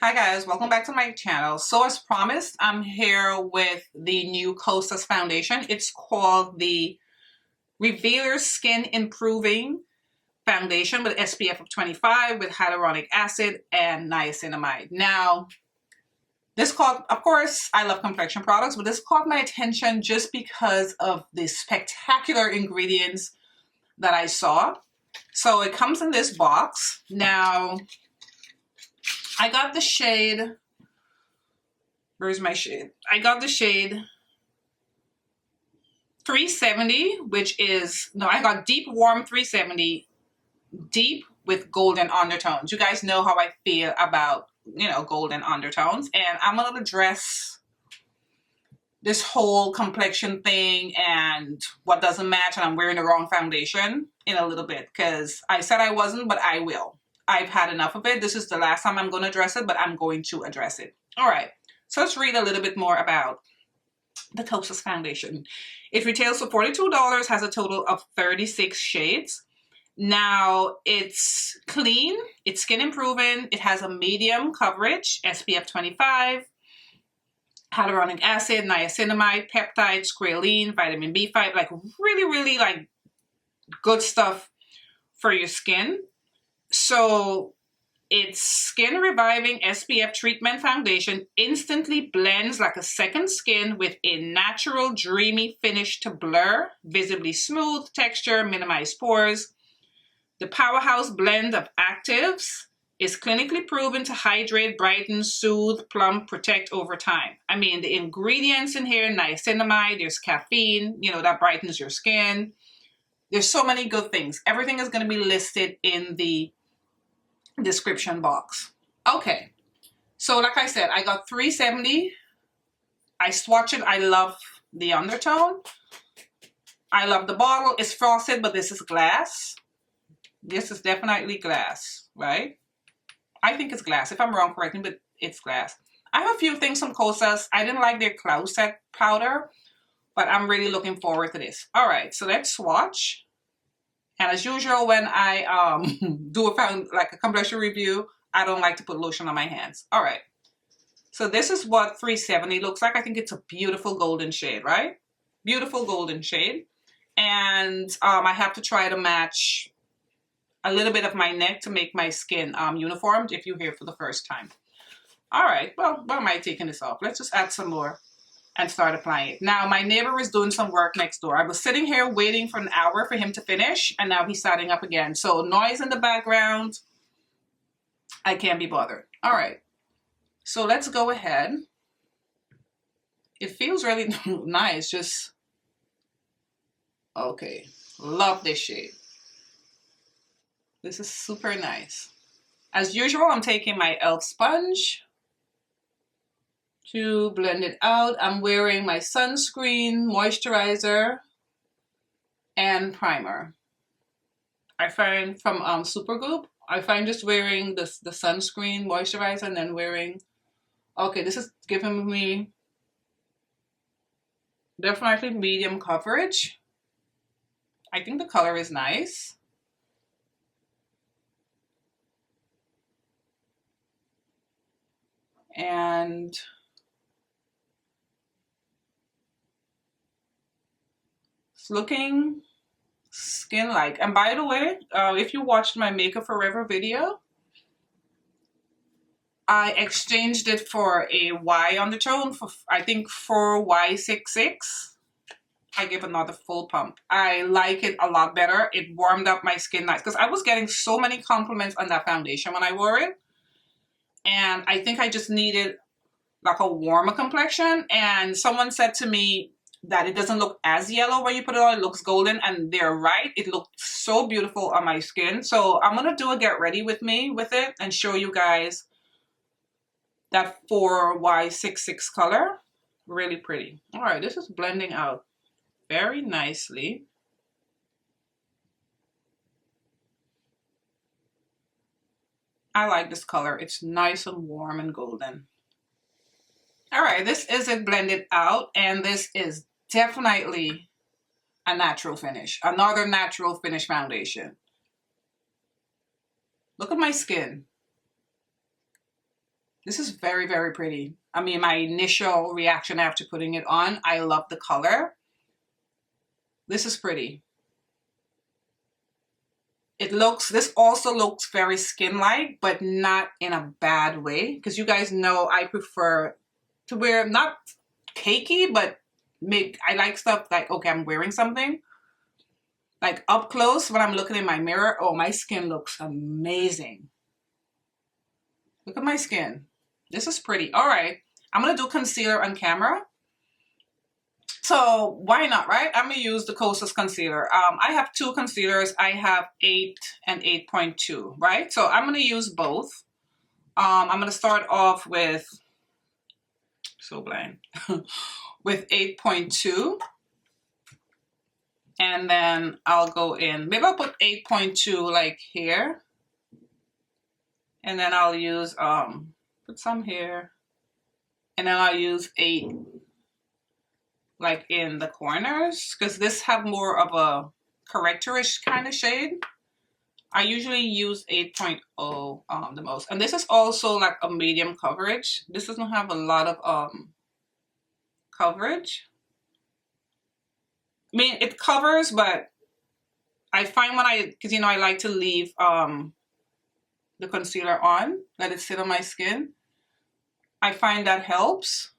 Hi guys, welcome back to my channel. So as promised, I'm here with the new Kosas foundation. It's called the Revealer Skin Improving Foundation with SPF of 25 with hyaluronic acid and niacinamide. Now, this caught, of course, I love complexion products, but this caught my attention just because of the spectacular ingredients that I saw. So it comes in this box. Now, I got the shade, where's my shade? I got the shade 370, which is, no, I got deep warm 370, deep with golden undertones. You guys know how I feel about, golden undertones. And I'm going to address this whole complexion thing and what doesn't match and I'm wearing the wrong foundation in a little bit because I said I wasn't, but I will. I've had enough of it. This is the last time I'm going to address it, but I'm going to address it. All right. So let's read a little bit more about the Kosas foundation. It retails for $42, has a total of 36 shades. Now, it's clean, it's skin improving, it has a medium coverage, SPF 25, hyaluronic acid, niacinamide, peptides, squalane, vitamin B5, like really like good stuff for your skin. So its skin reviving SPF treatment foundation instantly blends like a second skin with a natural dreamy finish to blur, visibly smooth texture, minimize pores. The powerhouse blend of actives is clinically proven to hydrate, brighten, soothe, plump, protect over time. I mean, the ingredients in here, niacinamide, there's caffeine, that brightens your skin. There's so many good things. Everything is going to be listed in the description box. Okay, so like I said, I got 370. I swatched it. I love the undertone. I love the bottle. It's frosted, but this is glass. This is definitely glass, right? I think it's glass. If I'm wrong, correct me, but it's glass. I have a few things from Kosas. I didn't like their cloud set powder, but I'm really looking forward to this. All right, so let's swatch. And as usual, when I do a complexion review, I don't like to put lotion on my hands. All right. So this is what 370 looks like. I think it's a beautiful golden shade, right? Beautiful golden shade. And I have to try to match a little bit of my neck to make my skin uniformed if you're here for the first time. All right. Well, why am I taking this off? Let's just add some more and start applying it. Now, my neighbor is doing some work next door. I was sitting here waiting for an hour for him to finish, and now he's starting up again. So noise in the background, I can't be bothered. All right, so let's go ahead. It feels really nice, just, okay. Love this shade. This is super nice. As usual, I'm taking my e.l.f. sponge to blend it out. I'm wearing my sunscreen, moisturizer, and primer. I find from Supergoop, I find just wearing the sunscreen, moisturizer, and then wearing, okay, this is giving me definitely medium coverage. I think the color is nice. And it's looking skin-like. And by the way, if you watched my Makeup Forever video, I exchanged it for a Y undertone for, I think, for Y66. I give another full pump. I like it a lot better. It warmed up my skin nice because I was getting so many compliments on that foundation when I wore it. And I think I just needed like a warmer complexion. And someone said to me that it doesn't look as yellow when you put it on. It looks golden, and they're right. It looked so beautiful on my skin. So I'm going to do a get ready with me with it and show you guys that 4Y66 color. Really pretty. All right, this is blending out very nicely. I like this color. It's nice and warm and golden. All right, this is it blended out, and this is definitely a natural finish. Another natural finish foundation. Look at my skin. This is very, very pretty. I mean, my initial reaction after putting it on, I love the color. This is pretty. This also looks very skin-like, but not in a bad way. Because you guys know I prefer to wear, not cakey, but I like stuff like, okay, I'm wearing something. Like up close when I'm looking in my mirror, oh, my skin looks amazing. Look at my skin. This is pretty. All right, I'm gonna do concealer on camera. So why not, right? I'm gonna use the Kosas concealer. I have two concealers. I have 8 and 8.2, right? So I'm gonna use both. I'm gonna start off with, so blank, with 8.2. And then I'll go in, maybe I'll put 8.2 like here. And then I'll use, put some here. And then I'll use 8 like in the corners, because this have more of a correctorish kind of shade. I usually use 8.0 the most. And this is also like a medium coverage. This doesn't have a lot of coverage. I mean, it covers, but I find because you know, I like to leave the concealer on, let it sit on my skin. I find that helps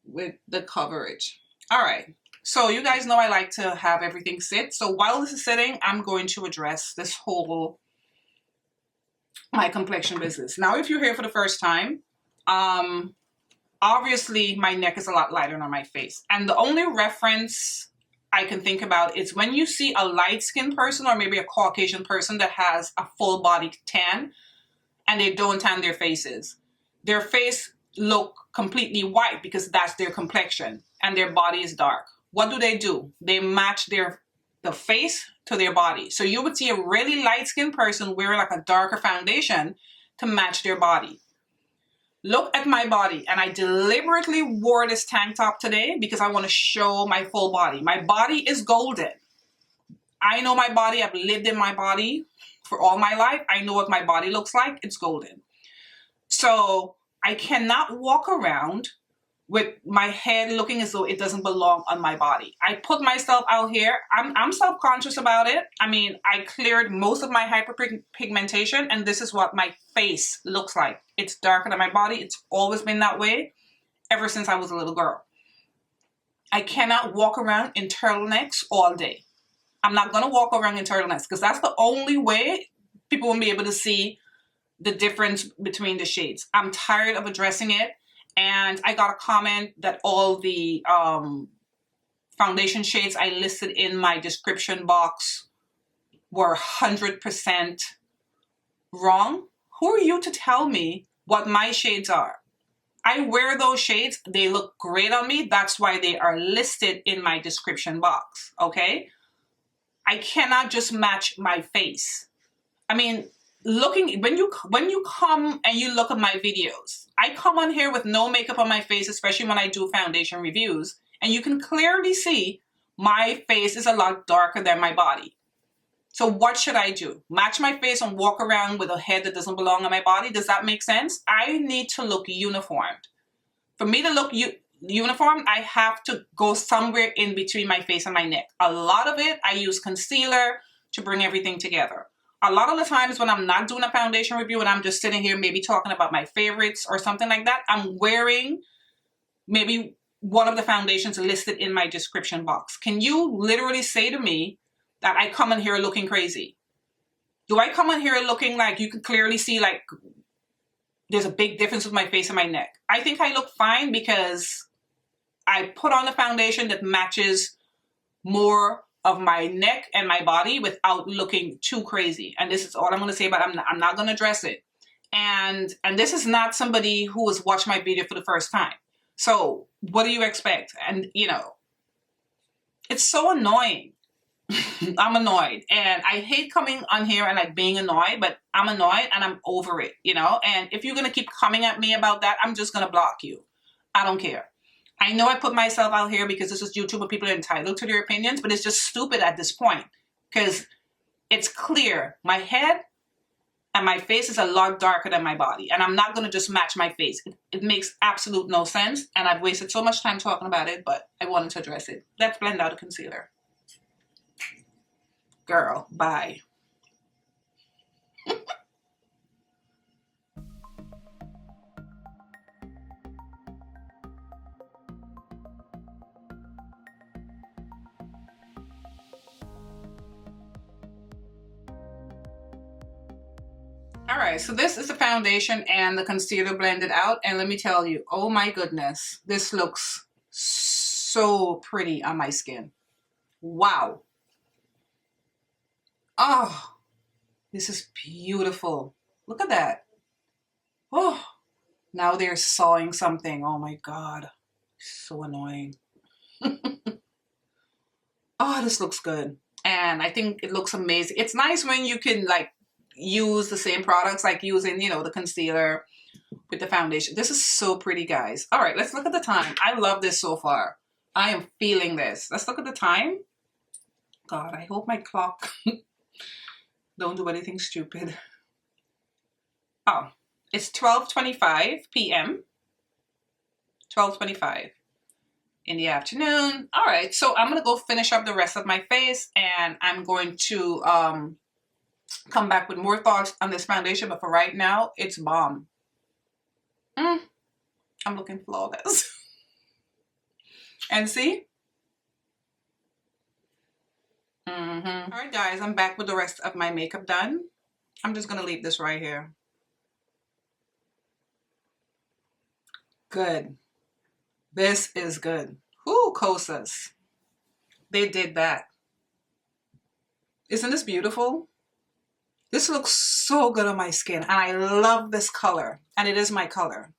with the coverage. All right, so you guys know I like to have everything sit. So while this is sitting, I'm going to address this whole my complexion business. Now, if you're here for the first time, obviously my neck is a lot lighter than my face. And the only reference I can think about is when you see a light-skinned person or maybe a Caucasian person that has a full body tan and they don't tan their faces. Their face look completely white because that's their complexion and their body is dark. What do? They match the face to their body. So you would see a really light-skinned person wearing like a darker foundation to match their body. Look at my body, and I deliberately wore this tank top today because I want to show my full body. My body is golden. I know my body. I've lived in my body for all my life. I know what my body looks like. It's golden. So I cannot walk around with my head looking as though it doesn't belong on my body. I put myself out here. I'm self-conscious about it. I mean, I cleared most of my hyperpigmentation, and this is what my face looks like. It's darker than my body. It's always been that way ever since I was a little girl. I cannot walk around in turtlenecks all day. I'm not going to walk around in turtlenecks because that's the only way people will be able to see the difference between the shades. I'm tired of addressing it. And I got a comment that all the foundation shades I listed in my description box were 100% wrong. Who are you to tell me what my shades are? I wear those shades. They look great on me. That's why they are listed in my description box, okay? I cannot just match my face. I mean, when you come and you look at my videos, I come on here with no makeup on my face, especially when I do foundation reviews, and you can clearly see my face is a lot darker than my body. So what should I do? Match my face and walk around with a head that doesn't belong on my body? Does that make sense? I need to look uniformed. For me to look uniform, I have to go somewhere in between my face and my neck. A lot of it, I use concealer to bring everything together. A lot of the times when I'm not doing a foundation review and I'm just sitting here maybe talking about my favorites or something like that, I'm wearing maybe one of the foundations listed in my description box. Can you literally say to me that I come in here looking crazy? Do I come in here looking like you can clearly see like there's a big difference with my face and my neck? I think I look fine because I put on a foundation that matches more of my neck and my body without looking too crazy. And this is all I'm going to say about it. I'm not going to address it. And this is not somebody who has watched my video for the first time. So what do you expect? And you know, it's so annoying. I'm annoyed, and I hate coming on here and like being annoyed, but I'm annoyed and I'm over it, you know? And if you're going to keep coming at me about that, I'm just going to block you. I don't care. I know I put myself out here because this is YouTube and people are entitled to their opinions, but it's just stupid at this point because it's clear. My head And my face is a lot darker than my body. And I'm not going to just match my face. It makes absolute no sense. And I've wasted so much time talking about it, but I wanted to address it. Let's blend out a concealer. Girl, bye. Alright, so this is the foundation and the concealer blended out. And let me tell you, oh my goodness, this looks so pretty on my skin. Wow. Oh, this is beautiful. Look at that. Oh, now they're sawing something. Oh my God. So annoying. Oh, this looks good. And I think it looks amazing. It's nice when you can like use the same products, like using, you know, the concealer with the foundation. This is so pretty, guys. All right, let's look at the time. I love this so far. I am feeling this. Let's look at the time. God, I hope my clock don't do anything stupid. Oh, it's 12:25 p.m. 12:25 in the afternoon. All right, so I'm gonna go finish up the rest of my face, and I'm going to come back with more thoughts on this foundation. But for right now, it's bomb. I'm looking flawless. And see? All right, guys, I'm back with the rest of my makeup done. I'm just gonna leave this right here. Good. This is good. Ooh, Kosas. They did that. Isn't this beautiful? This looks so good on my skin, and I love this color, and it is my color.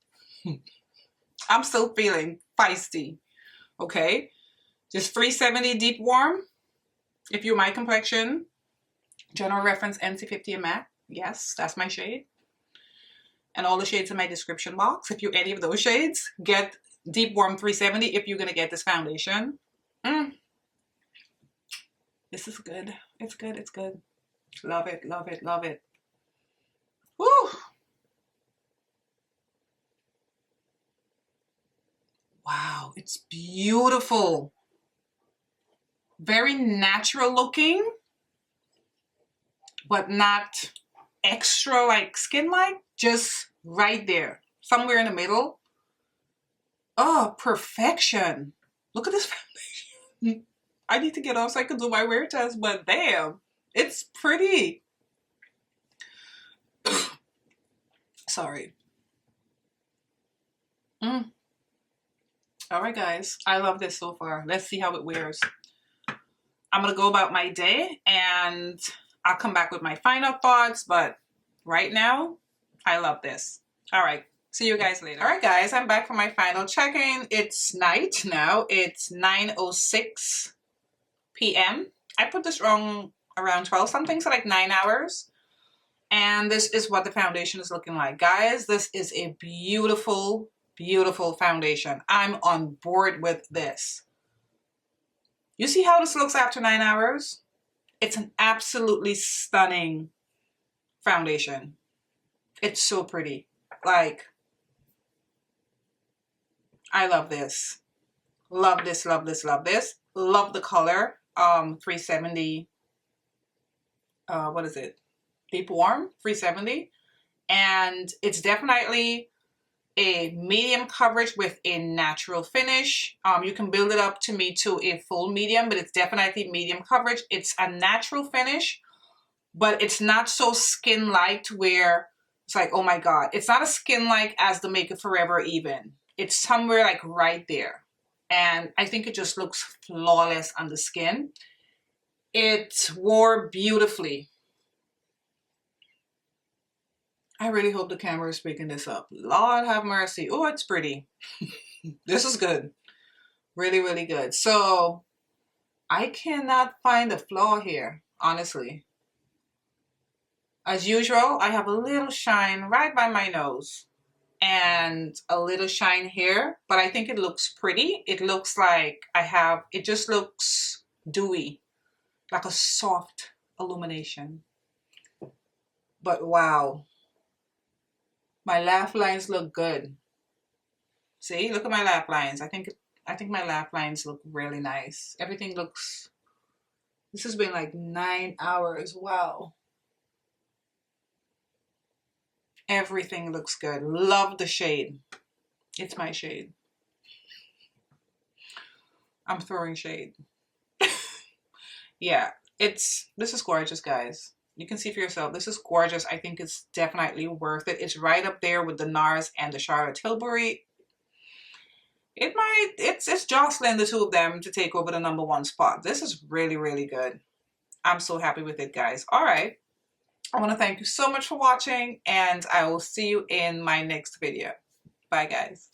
I'm still feeling feisty, okay? Just 370 deep warm. If you're my complexion, general reference NC50 matte. Yes, that's my shade. And all the shades in my description box. If you're any of those shades, get deep warm 370 if you're gonna get this foundation. This is good. It's good. It's good. Love it. Love it. Love it. Woo! Wow, it's beautiful. Very natural looking, but not extra like skin-like. Just right there, somewhere in the middle. Oh, perfection. Look at this foundation. I need to get off so I can do my wear test, but damn, it's pretty. Sorry. All right, guys, I love this so far. Let's see how it wears. I'm gonna go about my day and I'll come back with my final thoughts, but right now, I love this. All right, see you guys later. All right, guys, I'm back for my final check-in. It's night now. It's 9:06 p.m. I put this wrong around 12 something, so like 9 hours. And this is what the foundation is looking like. Guys, this is a beautiful, beautiful foundation. I'm on board with this. You see how this looks after 9 hours? It's an absolutely stunning foundation. It's so pretty. Like, I love this. Love this, love this, love this. Love the color. 370. What is it? Deep warm, 370. And it's definitely a medium coverage with a natural finish. You can build it up to me to a full medium, but it's definitely medium coverage. It's a natural finish, but it's not so skin-like where it's like, oh my God. It's not as skin-like as the Make It Forever even. It's somewhere like right there. And I think it just looks flawless on the skin. It wore beautifully. I really hope the camera is picking this up. Lord have mercy. Oh, it's pretty. This is good. Really, really good. So I cannot find a flaw here, honestly. As usual, I have a little shine right by my nose and a little shine here, but I think it looks pretty. It looks like it just looks dewy, like a soft illumination. But wow, my laugh lines look good. See, look at my laugh lines. I think my laugh lines look really nice. Everything looks. This has been like 9 hours. Wow. Everything looks good. Love the shade. It's my shade. I'm throwing shade. Yeah, this is gorgeous, guys. You can see for yourself. This is gorgeous. I think it's definitely worth it. It's right up there with the Nars and the Charlotte Tilbury. It's jostling the two of them to take over the #1 spot. This is really, really good. I'm so happy with it, guys. All right. I want to thank you so much for watching, and I will see you in my next video. Bye, guys.